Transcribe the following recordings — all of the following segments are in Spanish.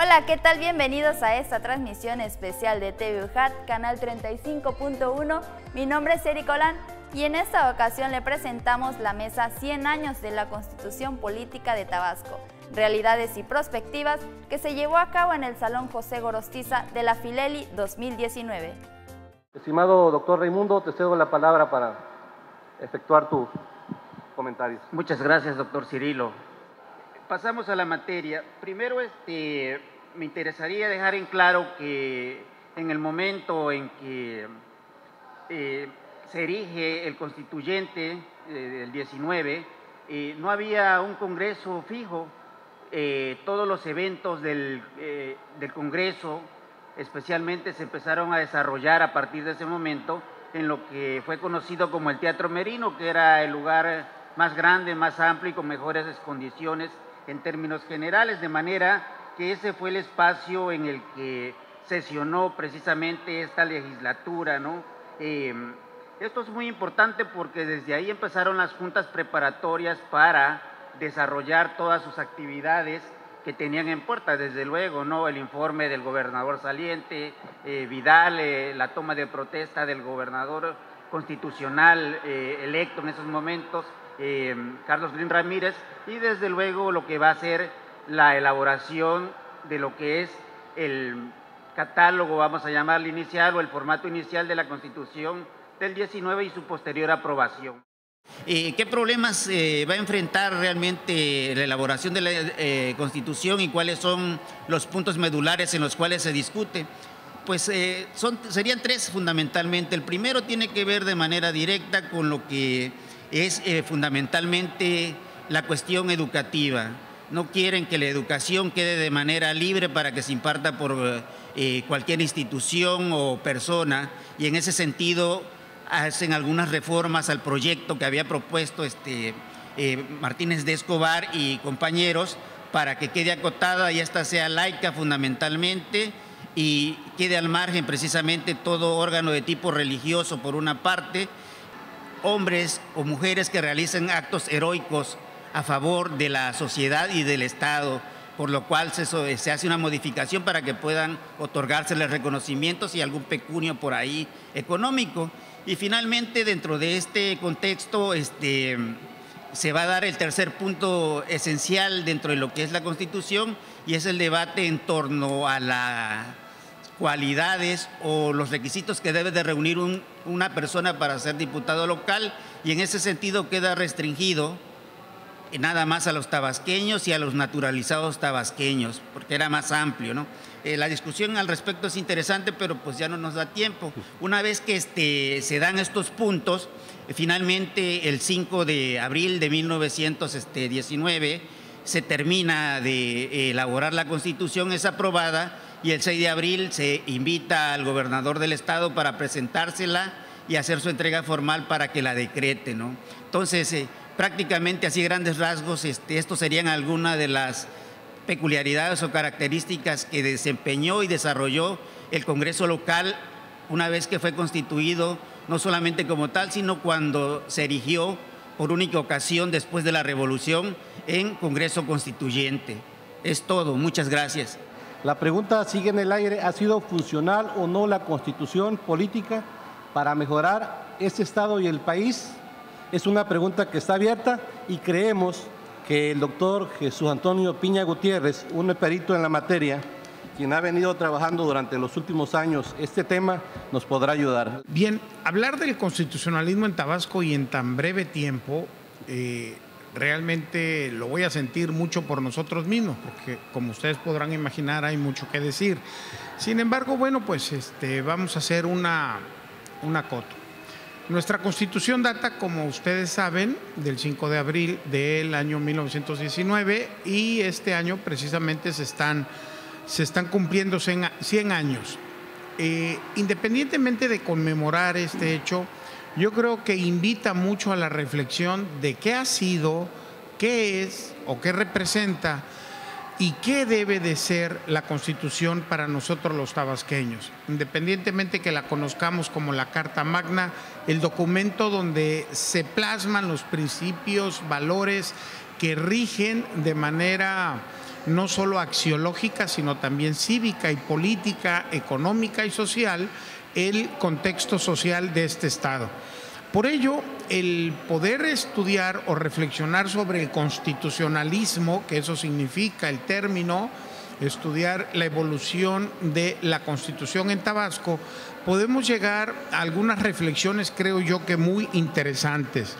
Hola, ¿qué tal? Bienvenidos a esta transmisión especial de TV UJAT, canal 35.1. Mi nombre es Eric Olán y en esta ocasión le presentamos la mesa 100 años de la Constitución Política de Tabasco, realidades y perspectivas, que se llevó a cabo en el Salón José Gorostiza de la Fileli 2019. Estimado doctor Raimundo, te cedo la palabra para efectuar tus comentarios. Muchas gracias, doctor Cirilo. Pasamos a la materia. Primero, me interesaría dejar en claro que en el momento en que se erige el constituyente del 19, no había un congreso fijo. Todos los eventos del congreso, especialmente, se empezaron a desarrollar a partir de ese momento en lo que fue conocido como el Teatro Merino, que era el lugar más grande, más amplio y con mejores condiciones en términos generales, de manera que ese fue el espacio en el que sesionó precisamente esta legislatura, ¿no? Esto es muy importante porque desde ahí empezaron las juntas preparatorias para desarrollar todas sus actividades que tenían en puerta, desde luego, ¿no? El informe del gobernador saliente, Vidal, la toma de protesta del gobernador constitucional electo en esos momentos, Carlos Glyn Ramírez, y desde luego lo que va a ser la elaboración de lo que es el catálogo, vamos a llamarlo inicial, o el formato inicial de la Constitución del 19 y su posterior aprobación. ¿Qué problemas va a enfrentar realmente la elaboración de la Constitución y cuáles son los puntos medulares en los cuales se discute? Pues serían tres fundamentalmente. El primero tiene que ver de manera directa con lo que es fundamentalmente la cuestión educativa. No quieren que la educación quede de manera libre para que se imparta por cualquier institución o persona, y en ese sentido hacen algunas reformas al proyecto que había propuesto Martínez de Escobar y compañeros para que quede acotada y esta sea laica fundamentalmente y quede al margen precisamente todo órgano de tipo religioso por una parte, hombres o mujeres que realicen actos heroicos a favor de la sociedad y del Estado, por lo cual se hace una modificación para que puedan otorgárseles reconocimientos y algún pecunio por ahí económico. Y finalmente, dentro de este contexto, se va a dar el tercer punto esencial dentro de lo que es la Constitución, y es el debate en torno a las cualidades o los requisitos que debe de reunir una persona para ser diputado local, y en ese sentido queda restringido nada más a los tabasqueños y a los naturalizados tabasqueños, porque era más amplio, ¿no? La discusión al respecto es interesante, pero pues ya no nos da tiempo. Una vez que se dan estos puntos, finalmente el 5 de abril de 1919 se termina de elaborar la Constitución, es aprobada, y el 6 de abril se invita al gobernador del estado para presentársela y hacer su entrega formal para que la decrete, ¿no? Entonces, prácticamente así grandes rasgos, estos serían algunas de las peculiaridades o características que desempeñó y desarrolló el Congreso local una vez que fue constituido, no solamente como tal, sino cuando se erigió por única ocasión después de la Revolución en Congreso Constituyente. Es todo, muchas gracias. La pregunta sigue en el aire: ¿ha sido funcional o no la Constitución política para mejorar este Estado y el país? Es una pregunta que está abierta y creemos que el doctor Jesús Antonio Piña Gutiérrez, un perito en la materia, quien ha venido trabajando durante los últimos años este tema, nos podrá ayudar. Bien, hablar del constitucionalismo en Tabasco y en tan breve tiempo, realmente lo voy a sentir mucho por nosotros mismos, porque como ustedes podrán imaginar hay mucho que decir. Sin embargo, bueno, pues vamos a hacer una acoto. Nuestra Constitución data, como ustedes saben, del 5 de abril del año 1919, y este año precisamente se están cumpliendo 100 años. Independientemente de conmemorar este hecho, yo creo que invita mucho a la reflexión de qué ha sido, qué es o qué representa y qué debe de ser la Constitución para nosotros los tabasqueños, independientemente que la conozcamos como la Carta Magna, el documento donde se plasman los principios, valores que rigen de manera no solo axiológica, sino también cívica y política, económica y social, el contexto social de este Estado. Por ello, el poder estudiar o reflexionar sobre el constitucionalismo, que eso significa el término, estudiar la evolución de la Constitución en Tabasco, podemos llegar a algunas reflexiones, creo yo, que muy interesantes.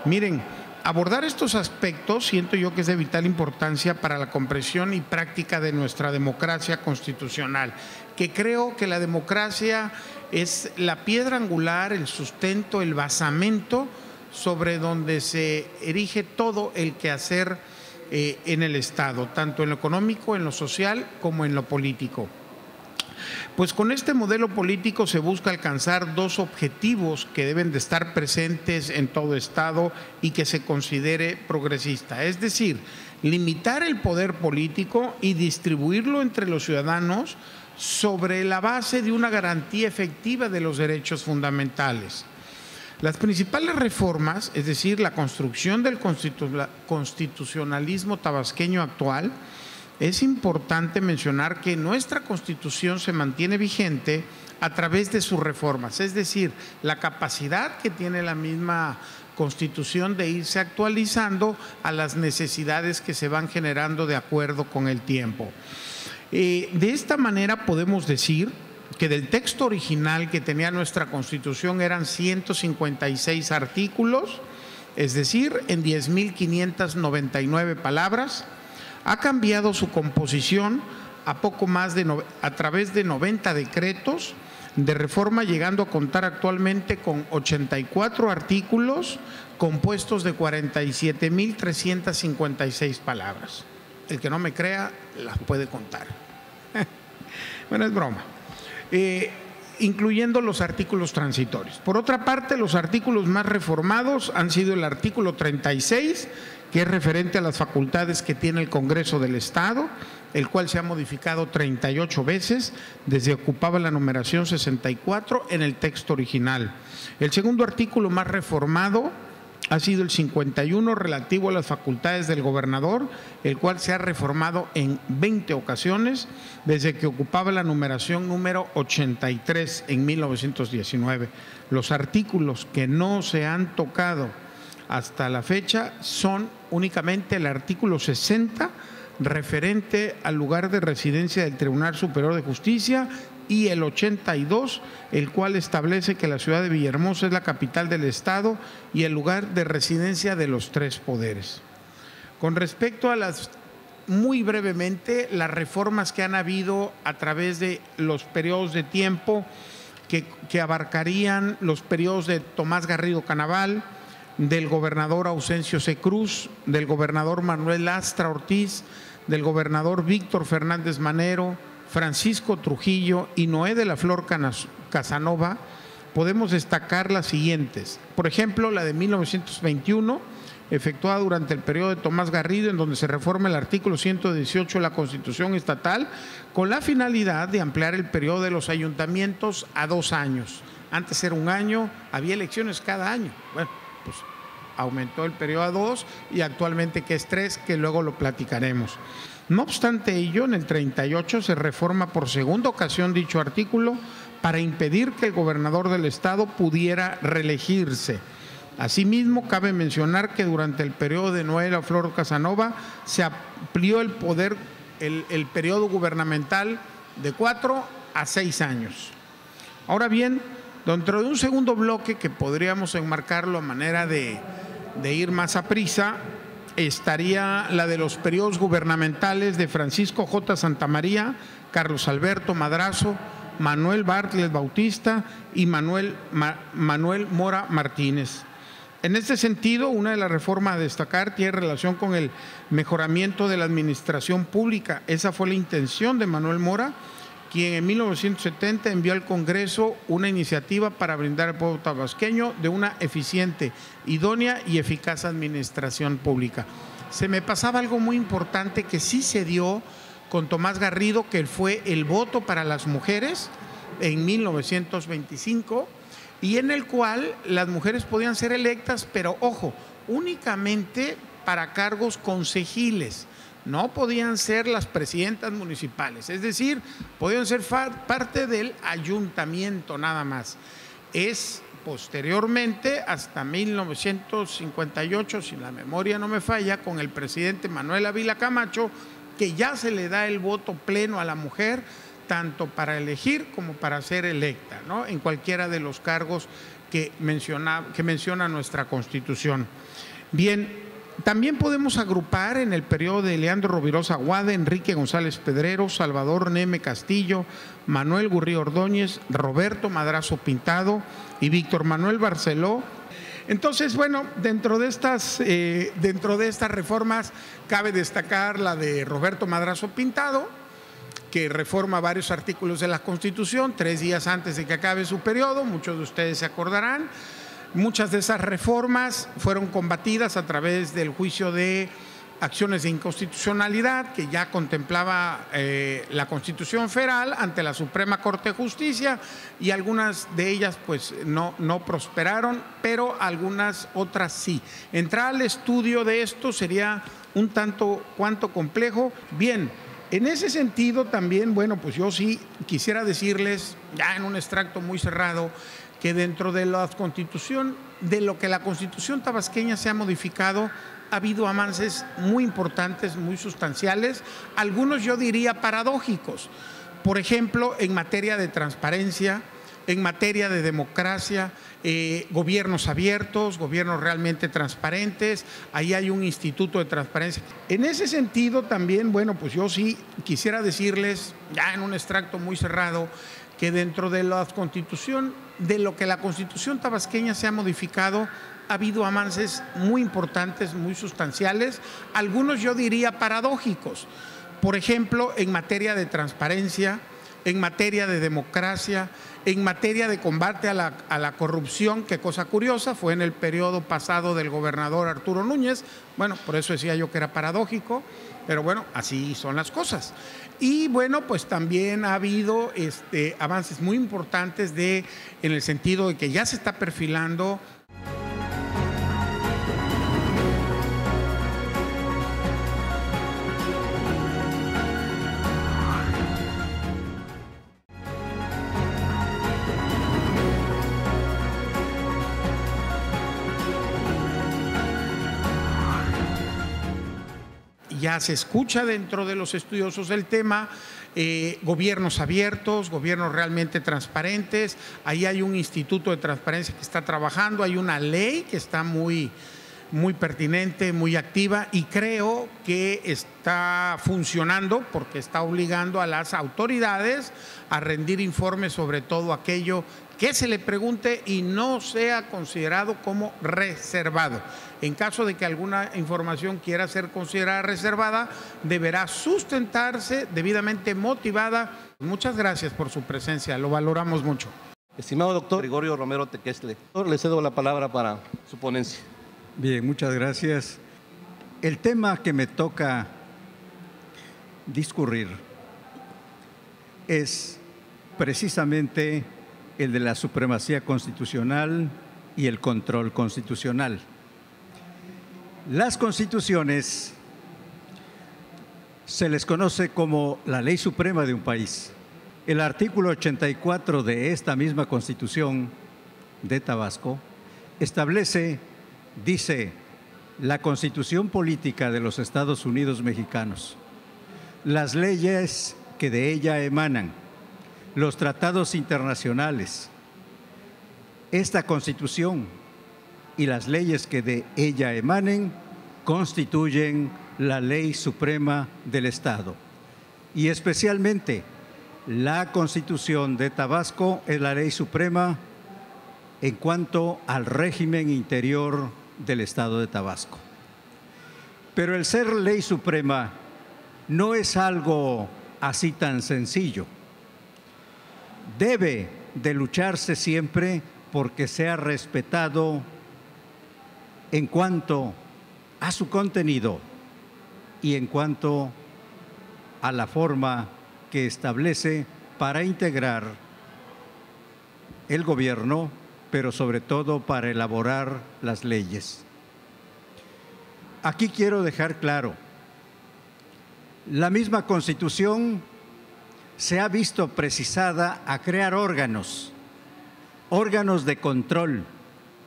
Miren, abordar estos aspectos siento yo que es de vital importancia para la comprensión y práctica de nuestra democracia constitucional, que creo que la democracia es la piedra angular, el sustento, el basamento sobre donde se erige todo el quehacer en el Estado, tanto en lo económico, en lo social, como en lo político. Pues con este modelo político se busca alcanzar dos objetivos que deben de estar presentes en todo Estado y que se considere progresista, es decir, limitar el poder político y distribuirlo entre los ciudadanos sobre la base de una garantía efectiva de los derechos fundamentales. Las principales reformas, es decir, la construcción del constitucionalismo tabasqueño actual, es importante mencionar que nuestra Constitución se mantiene vigente a través de sus reformas, es decir, la capacidad que tiene la misma Constitución de irse actualizando a las necesidades que se van generando de acuerdo con el tiempo. De esta manera podemos decir que del texto original que tenía nuestra Constitución eran 156 artículos, es decir, en 10.599 palabras. Ha cambiado su composición a través de 90 decretos de reforma, llegando a contar actualmente con 84 artículos compuestos de 47.356 palabras. El que no me crea, las puede contar. Bueno, es broma. Incluyendo los artículos transitorios. Por otra parte, los artículos más reformados han sido el artículo 36, que es referente a las facultades que tiene el Congreso del Estado, el cual se ha modificado 38 veces desde que ocupaba la numeración 64 en el texto original. El segundo artículo más reformado ha sido el 51, relativo a las facultades del gobernador, el cual se ha reformado en 20 ocasiones desde que ocupaba la numeración número 83 en 1919. Los artículos que no se han tocado hasta la fecha son únicamente el artículo 60, referente al lugar de residencia del Tribunal Superior de Justicia, y el 82, el cual establece que la ciudad de Villahermosa es la capital del Estado y el lugar de residencia de los tres poderes. Con respecto a muy brevemente, las reformas que han habido a través de los periodos de tiempo que abarcarían los periodos de Tomás Garrido Canaval, del gobernador Ausencio C. Cruz, del gobernador Manuel Lastra Ortiz, del gobernador Víctor Fernández Manero, Francisco Trujillo y Noé de la Flor Casanova, podemos destacar las siguientes. Por ejemplo, la de 1921, efectuada durante el periodo de Tomás Garrido, en donde se reforma el artículo 118 de la Constitución Estatal, con la finalidad de ampliar el periodo de los ayuntamientos a 2 años. Antes era 1 año, había elecciones cada año. Bueno, pues aumentó el periodo a 2 y actualmente que es 3, que luego lo platicaremos. No obstante ello, en el 38 se reforma por segunda ocasión dicho artículo para impedir que el gobernador del Estado pudiera reelegirse. Asimismo, cabe mencionar que durante el periodo de Noé de la Flor Casanova se amplió el poder, el periodo gubernamental de 4 a 6 años. Ahora bien, dentro de un segundo bloque que podríamos enmarcarlo a manera de ir más a prisa, estaría la de los periodos gubernamentales de Francisco J. Santamaría, Carlos Alberto Madrazo, Manuel Bartlett Bautista y Manuel Mora Martínez. En este sentido, una de las reformas a destacar tiene relación con el mejoramiento de la administración pública. Esa fue la intención de Manuel Mora, quien en 1970 envió al Congreso una iniciativa para brindar al pueblo tabasqueño de una eficiente, idónea y eficaz administración pública. Se me pasaba algo muy importante que sí se dio con Tomás Garrido, que fue el voto para las mujeres en 1925, y en el cual las mujeres podían ser electas, pero ojo, únicamente para cargos concejiles. no podían ser las presidentas municipales, es decir, podían ser parte del ayuntamiento nada más. Es posteriormente, hasta 1958, si la memoria no me falla, con el presidente Manuel Ávila Camacho, que ya se le da el voto pleno a la mujer, tanto para elegir como para ser electa, ¿no?, en cualquiera de los cargos que menciona nuestra Constitución. Bien, también podemos agrupar en el periodo de Leandro Rovirosa Aguada, Enrique González Pedrero, Salvador Neme Castillo, Manuel Gurrí Ordóñez, Roberto Madrazo Pintado y Víctor Manuel Barceló. Entonces, bueno, dentro de estas reformas cabe destacar la de Roberto Madrazo Pintado, que reforma varios artículos de la Constitución 3 días antes de que acabe su periodo, muchos de ustedes se acordarán. Muchas de esas reformas fueron combatidas a través del juicio de acciones de inconstitucionalidad que ya contemplaba la Constitución Federal ante la Suprema Corte de Justicia, y algunas de ellas pues no prosperaron, pero algunas otras sí. Entrar al estudio de esto sería un tanto cuanto complejo. Bien, en ese sentido también, bueno, pues yo sí quisiera decirles, ya en un extracto muy cerrado, que dentro de la Constitución, de lo que la Constitución tabasqueña se ha modificado, ha habido avances muy importantes, muy sustanciales, algunos yo diría paradójicos. Por ejemplo, en materia de transparencia, en materia de democracia, gobiernos abiertos, gobiernos realmente transparentes, ahí hay un instituto de transparencia. En ese sentido también, bueno, pues yo sí quisiera decirles, ya en un extracto muy cerrado, que dentro de la Constitución, de lo que la Constitución tabasqueña se ha modificado, ha habido avances muy importantes, muy sustanciales, algunos yo diría paradójicos. Por ejemplo, en materia de transparencia, en materia de democracia, en materia de combate a la corrupción, que cosa curiosa, fue en el periodo pasado del gobernador Arturo Núñez. Bueno, por eso decía yo que era paradójico, pero bueno, así son las cosas. Y bueno, pues también ha habido avances muy importantes en el sentido de que ya se está perfilando ya se escucha dentro de los estudiosos del tema, gobiernos abiertos, gobiernos realmente transparentes. Ahí hay un instituto de transparencia que está trabajando, hay una ley que está muy pertinente, muy activa, y creo que está funcionando porque está obligando a las autoridades a rendir informes sobre todo aquello que se le pregunte y no sea considerado como reservado. En caso de que alguna información quiera ser considerada reservada, deberá sustentarse debidamente motivada. Muchas gracias por su presencia, lo valoramos mucho. Estimado doctor Gregorio Romero Tequestle, le cedo la palabra para su ponencia. Bien, muchas gracias. El tema que me toca discurrir es precisamente el de la supremacía constitucional y el control constitucional. Las constituciones se les conoce como la ley suprema de un país. El artículo 84 de esta misma Constitución de Tabasco dice, la Constitución política de los Estados Unidos mexicanos, las leyes que de ella emanan, los tratados internacionales, esta Constitución y las leyes que de ella emanen constituyen la ley suprema del Estado. Y especialmente la Constitución de Tabasco es la ley suprema en cuanto al régimen interior del Estado de Tabasco. Pero el ser ley suprema no es algo así tan sencillo. Debe de lucharse siempre porque sea respetado en cuanto a su contenido y en cuanto a la forma que establece para integrar el gobierno, pero sobre todo para elaborar las leyes. Aquí quiero dejar claro La misma Constitución se ha visto precisada a crear órganos de control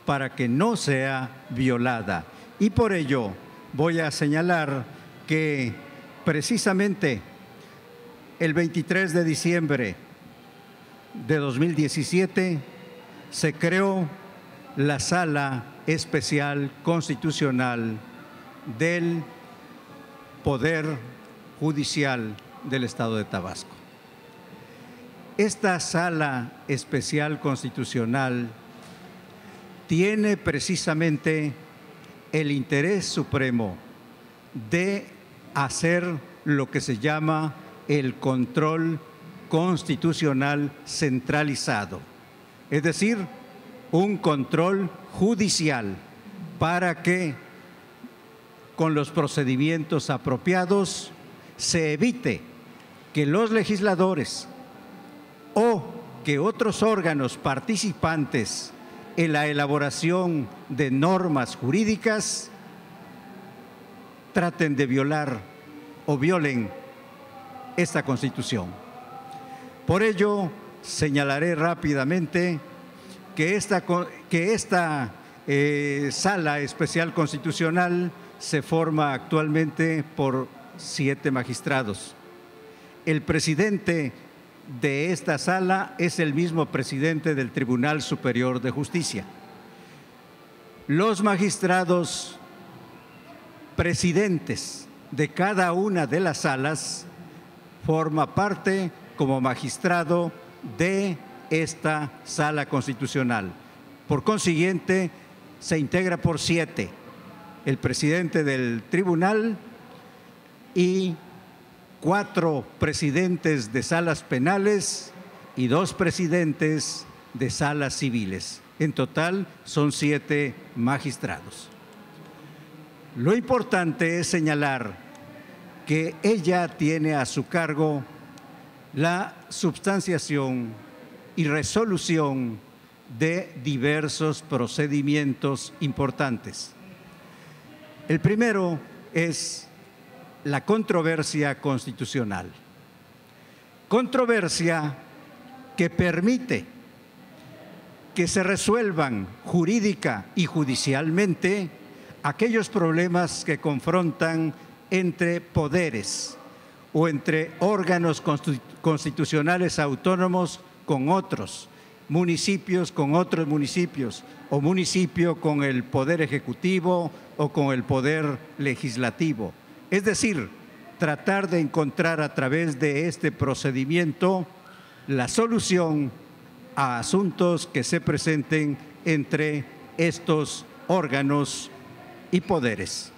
para que no sea violada. Y por ello voy a señalar que precisamente el 23 de diciembre de 2017 se creó la Sala Especial Constitucional del Poder Judicial del Estado de Tabasco. Esta Sala Especial Constitucional tiene precisamente el interés supremo de hacer lo que se llama el control constitucional centralizado, es decir, un control judicial para que con los procedimientos apropiados se evite que los legisladores o que otros órganos participantes en la elaboración de normas jurídicas traten de violar o violen esta Constitución. Por ello, señalaré rápidamente que esta Sala Especial Constitucional se forma actualmente por 7 magistrados. El presidente de esta sala es el mismo presidente del Tribunal Superior de Justicia. Los magistrados presidentes de cada una de las salas forma parte como magistrado de esta Sala Constitucional. Por consiguiente, se integra por 7, el presidente del tribunal y 4 presidentes de salas penales y 2 presidentes de salas civiles. En total son 7 magistrados. Lo importante es señalar que ella tiene a su cargo la substanciación y resolución de diversos procedimientos importantes. El primero es la controversia constitucional. Controversia que permite que se resuelvan jurídica y judicialmente aquellos problemas que confrontan entre poderes o entre órganos constitucionales autónomos con otros, municipios con otros municipios, o municipio con el poder ejecutivo o con el poder legislativo. Es decir, tratar de encontrar a través de este procedimiento la solución a asuntos que se presenten entre estos órganos y poderes.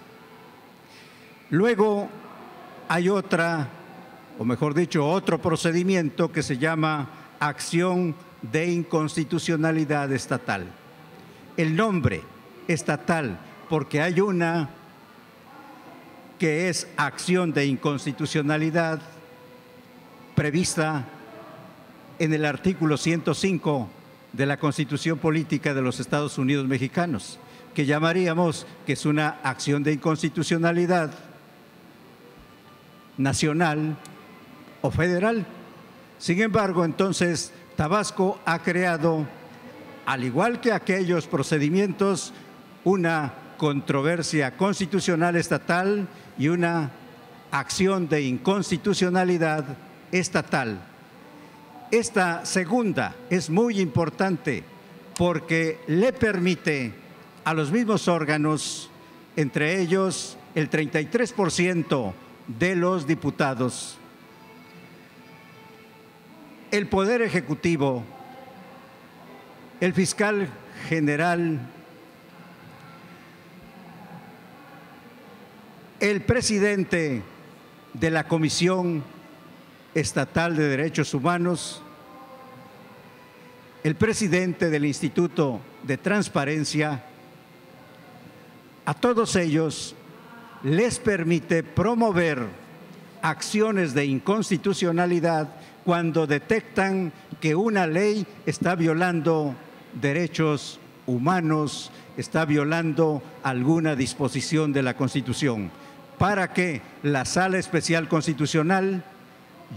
Luego hay otra, o mejor dicho, otro procedimiento que se llama acción de inconstitucionalidad estatal. El nombre estatal, porque hay una que es acción de inconstitucionalidad prevista en el artículo 105 de la Constitución Política de los Estados Unidos Mexicanos, que llamaríamos que es una acción de inconstitucionalidad nacional o federal. Sin embargo, entonces, Tabasco ha creado, al igual que aquellos procedimientos, una controversia constitucional estatal y una acción de inconstitucionalidad estatal. Esta segunda es muy importante porque le permite a los mismos órganos, entre ellos el 33% de los diputados, el Poder Ejecutivo, el fiscal general, el presidente de la Comisión Estatal de Derechos Humanos, el presidente del Instituto de Transparencia, a todos ellos les permite promover acciones de inconstitucionalidad cuando detectan que una ley está violando derechos humanos, está violando alguna disposición de la Constitución. para que la Sala Especial Constitucional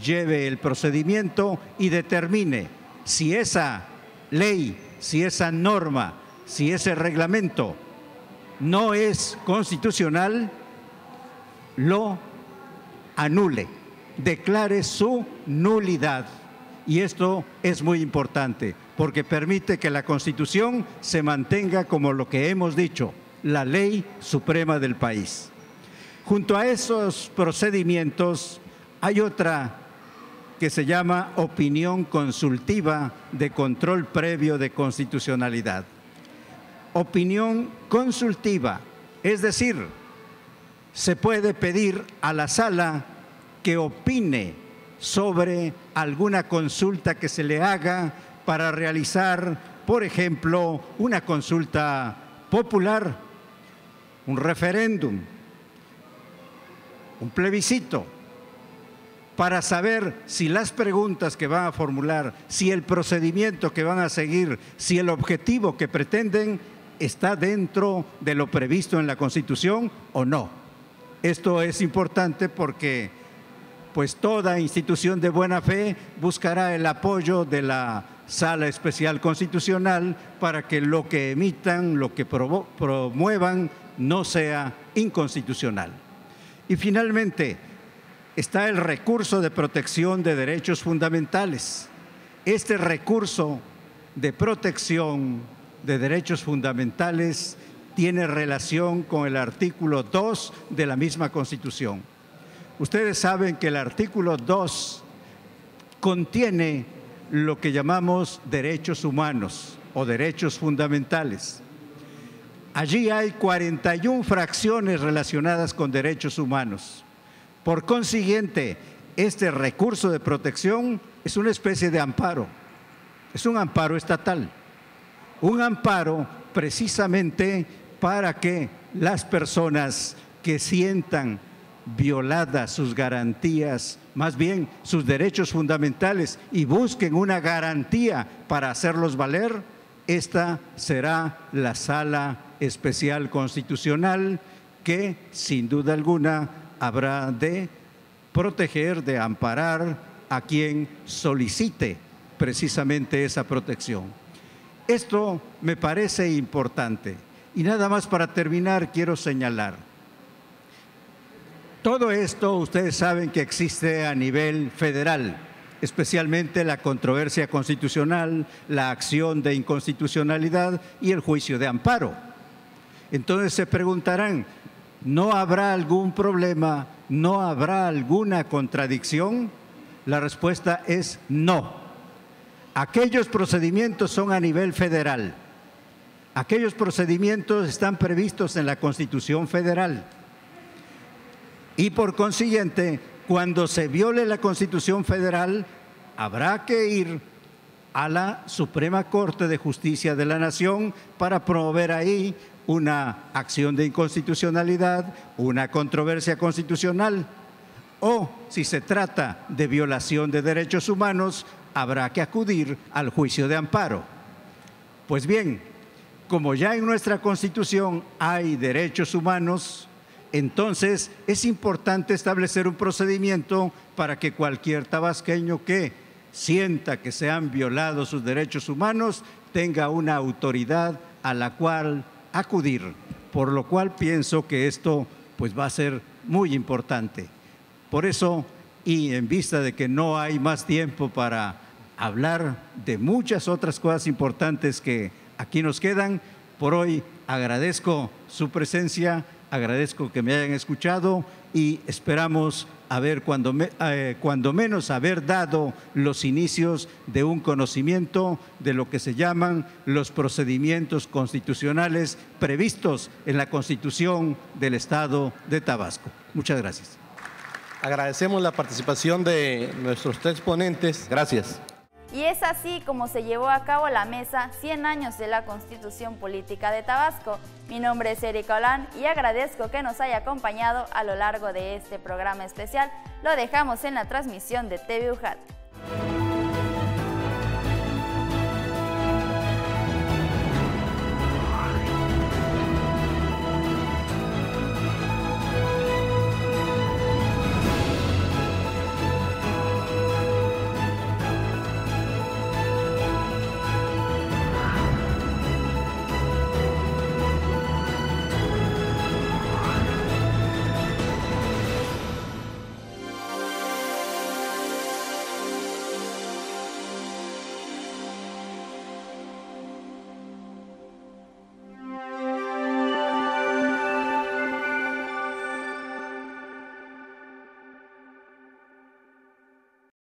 lleve el procedimiento y determine si esa ley, si esa norma, si ese reglamento no es constitucional, lo anule, declare su nulidad. Y esto es muy importante porque permite que la Constitución se mantenga como lo que hemos dicho, la ley suprema del país. Junto a esos procedimientos hay otra que se llama opinión consultiva de control previo de constitucionalidad. Opinión consultiva, es decir, se puede pedir a la sala que opine sobre alguna consulta que se le haga para realizar, por ejemplo, una consulta popular, un referéndum, un plebiscito, para saber si las preguntas que van a formular, si el procedimiento que van a seguir, si el objetivo que pretenden está dentro de lo previsto en la Constitución o no. Esto es importante porque pues toda institución de buena fe buscará el apoyo de la Sala Especial Constitucional para que lo que emitan, lo que promuevan, no sea inconstitucional. Y finalmente, está el recurso de protección de derechos fundamentales. Este recurso de protección de derechos fundamentales tiene relación con el artículo 2 de la misma Constitución. Ustedes saben que el artículo 2 contiene lo que llamamos derechos humanos o derechos fundamentales. Allí hay 41 fracciones relacionadas con derechos humanos. Por consiguiente, este recurso de protección es una especie de amparo, es un amparo estatal, un amparo precisamente para que las personas que sientan violadas sus garantías, más bien sus derechos fundamentales y busquen una garantía para hacerlos valer, esta será la Sala Especial Constitucional que sin duda alguna habrá de proteger, de amparar a quien solicite precisamente esa protección. Esto me parece importante. Y nada más para terminar quiero señalar. Todo esto ustedes saben que existe a nivel federal, especialmente la controversia constitucional, la acción de inconstitucionalidad y el juicio de amparo. Entonces se preguntarán, ¿no habrá algún problema? ¿No habrá alguna contradicción? La respuesta es no. Aquellos procedimientos son a nivel federal. Aquellos procedimientos están previstos en la Constitución Federal. Y por consiguiente, cuando se viole la Constitución Federal, habrá que ir a la Suprema Corte de Justicia de la Nación para promover ahí una acción de inconstitucionalidad, una controversia constitucional, o si se trata de violación de derechos humanos, habrá que acudir al juicio de amparo. Pues bien, como ya en nuestra Constitución hay derechos humanos, entonces es importante establecer un procedimiento para que cualquier tabasqueño que sienta que se han violado sus derechos humanos tenga una autoridad a la cual acudir, por lo cual pienso que esto pues va a ser muy importante. Por eso, y en vista de que no hay más tiempo para hablar de muchas otras cosas importantes que aquí nos quedan, por hoy agradezco su presencia, agradezco que me hayan escuchado y esperamos haber cuando menos haber dado los inicios de un conocimiento de lo que se llaman los procedimientos constitucionales previstos en la Constitución del Estado de Tabasco. Muchas gracias. Agradecemos la participación de nuestros tres ponentes. Gracias. Y es así como se llevó a cabo la mesa 100 años de la Constitución Política de Tabasco. Mi nombre es Erika Olán y agradezco que nos haya acompañado a lo largo de este programa especial. Lo dejamos en la transmisión de TV UJAT.